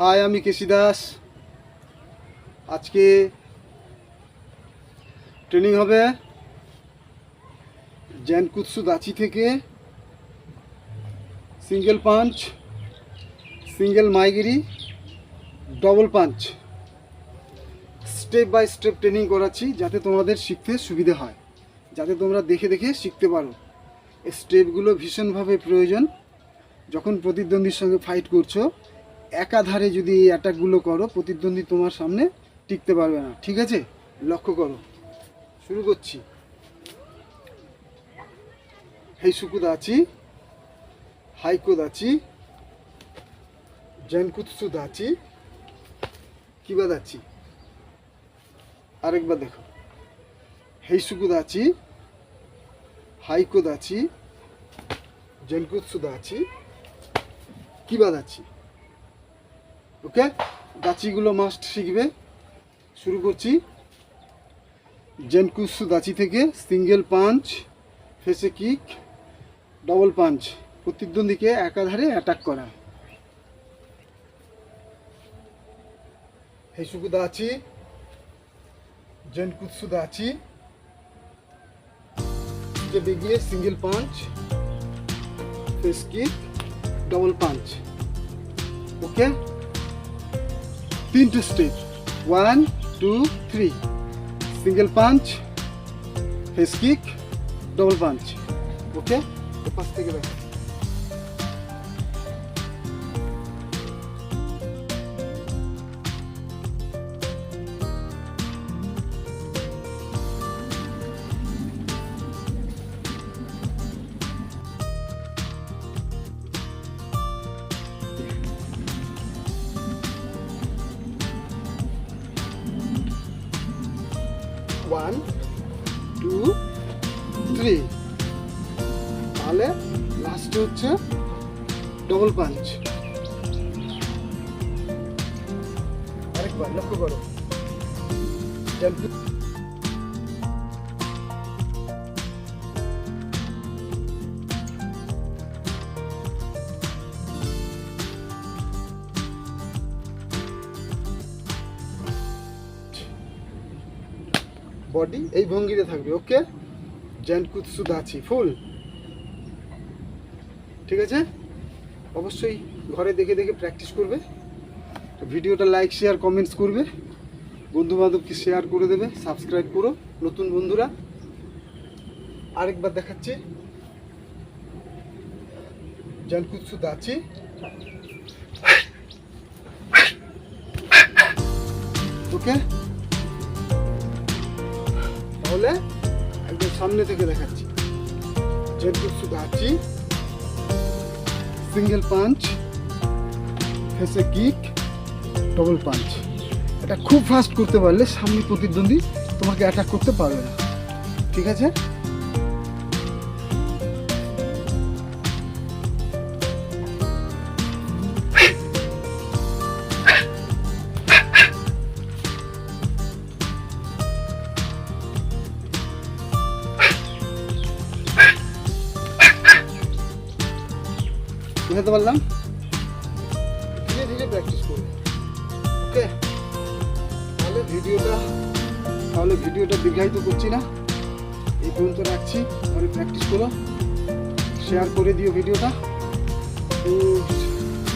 High, আমি কেসি দাস। আজকে training হবে জেনকুৎসু দাচি থেকে সিঙ্গেল পাঞ্চ, সিঙ্গেল মাইগিরি, double punch step by step training করাচ্ছি, যাতে তোমাদের শিখতে সুবিধা হয়, যাতে তোমরা দেখে দেখে শিখতে পারো। এই স্টেপগুলো ভীষণভাবে প্রয়োজন। যখন প্রতিদ্বন্দ্বীর সঙ্গে ফাইট করছো, একাধারে যদি এই অ্যাটাকগুলো করো, প্রতিদ্বন্দ্বী তোমার সামনে টিকতে পারবে না। ঠিক আছে, লক্ষ্য করো। শুরু করছি। হেইসুকু দাচি, হাইকো দাচি, জেনকুৎসু দাচি, কিবা দাচি। আরেকবার দেখো। হেইসুকু দাচি, হাইকো দাচি, জেনকুৎসু দাচি, কিবা দাচি। ওকে, দাচিগুলো মাস্ট শিখবে। শুরু করছি। জেনকুৎসু দাচি থেকে সিঙ্গেল পাঞ্চ, ফেসে কিক, ডবল পাঞ্চ, প্রতিদ্বন্দ্বীকে একাধারে অ্যাটাক করা। হেইসুকু দাচি, জেনকুৎসু দাচি, বেগিয়ে single punch, face kick, double punch. Okay, তিনটে step. 1 2 3। Single punch, face kick, double punch. Okay, পাশ থেকে দেখো। One, two, three. তাহলে লাস্টে হচ্ছে ডবল পাঞ্চ। আরেকবার লক্ষ্য করো। বডি এই ভঙ্গিতে থাকবে। ওকে, জেনকুৎসু দাচি ফুল। ঠিক আছে, অবশ্যই ঘরে দেখে দেখে প্র্যাকটিস করবে। তো ভিডিওটা লাইক, শেয়ার, কমেন্টস করবে, বন্ধু বান্ধবকে শেয়ার করে দেবে, সাবস্ক্রাইব করো নতুন বন্ধুরা। আরেকবার দেখাচ্ছি। জেনকুৎসু দাচি, ওকে। তাহলে একদম সামনে থেকে দেখাচ্ছি। জেনকুৎসু দাচি, সিঙ্গেল পাঞ্চ, ফেসে কিক, ডবল পাঞ্চ। এটা খুব ফাস্ট করতে পারলে সামনে প্রতিদ্বন্দ্বী তোমাকে অ্যাটাক করতে পারবে না। ঠিক আছে, বুঝতে পারলাম। ধীরে ধীরে প্র্যাকটিস করবে। ওকে, তাহলে ভিডিওটা দীর্ঘায়িত করছি না, এই পর্যন্ত রাখছি। পরে প্র্যাকটিস করো, শেয়ার করে দিও ভিডিওটা। তো